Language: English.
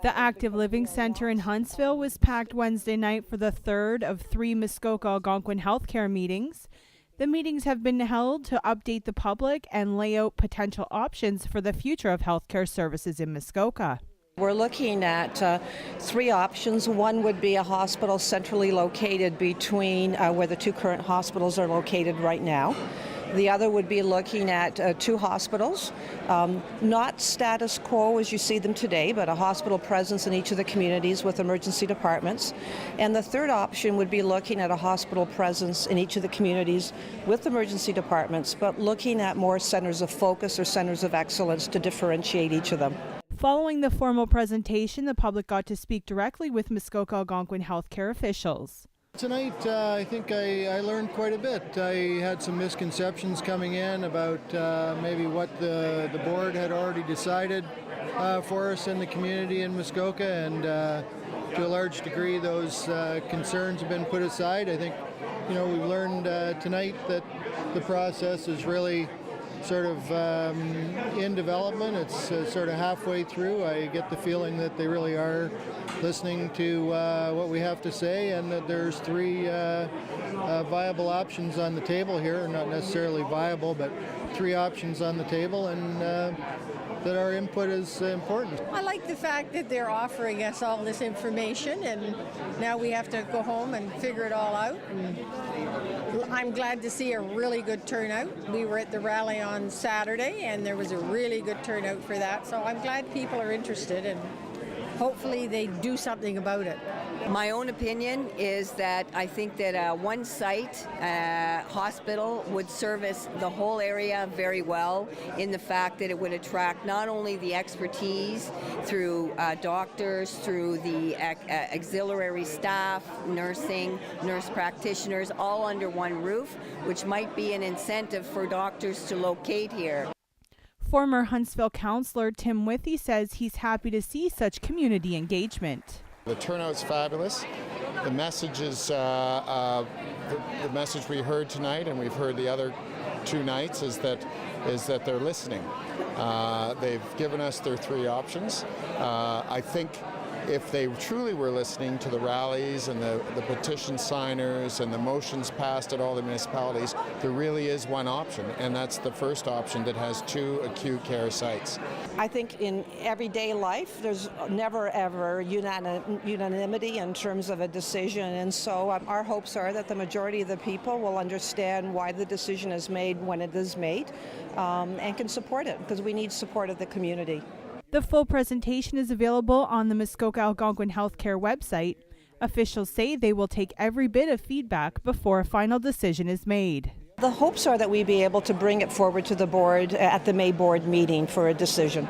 The Active Living Center in Huntsville was packed Wednesday night for the third of 3 Muskoka Algonquin Healthcare meetings. The meetings have been held to update the public and lay out potential options for the future of healthcare services in Muskoka. We're looking at 3 options. One would be a hospital centrally located between where the 2 current hospitals are located right now. The other would be looking at 2 hospitals, not status quo as you see them today, but a hospital presence in each of the communities with emergency departments. And the third option would be looking at a hospital presence in each of the communities with emergency departments, but looking at more centers of focus or centers of excellence to differentiate each of them. Following the formal presentation, the public got to speak directly with Muskoka Algonquin Healthcare officials. Tonight, I think I learned quite a bit. I had some misconceptions coming in about maybe what the board had already decided for us in the community in Muskoka, and to a large degree those concerns have been put aside. I think, we've learned tonight that the process is really sort of in development. It's sort of halfway through. I get the feeling that they really are listening to what we have to say, and that there's 3 viable options on the table here. Not necessarily viable, but 3 options on the table, and that our input is important. I like the fact that they're offering us all this information, and now we have to go home and figure it all out. And I'm glad to see a really good turnout. We were at the rally on Saturday, and there was a really good turnout for that. So I'm glad people are interested, and hopefully they do something about it. My own opinion is that I think that one site hospital would service the whole area very well, in the fact that it would attract not only the expertise through doctors, through the auxiliary staff, nursing, nurse practitioners, all under one roof, which might be an incentive for doctors to locate here. Former Huntsville councillor Tim Withey says he's happy to see such community engagement. The turnout's fabulous. The message is the message we heard tonight, and we've heard the other 2 nights, is that they're listening. They've given us their 3 options. I think if they truly were listening to the rallies and the petition signers and the motions passed at all the municipalities, there really is one option, and that's the first option that has 2 acute care sites. I think in everyday life, there's never ever unanimity in terms of a decision, and so our hopes are that the majority of the people will understand why the decision is made when it is made, and can support it, because we need support of the community. The full presentation is available on the Muskoka Algonquin Healthcare website. Officials say they will take every bit of feedback before a final decision is made. The hopes are that we be able to bring it forward to the board at the May board meeting for a decision.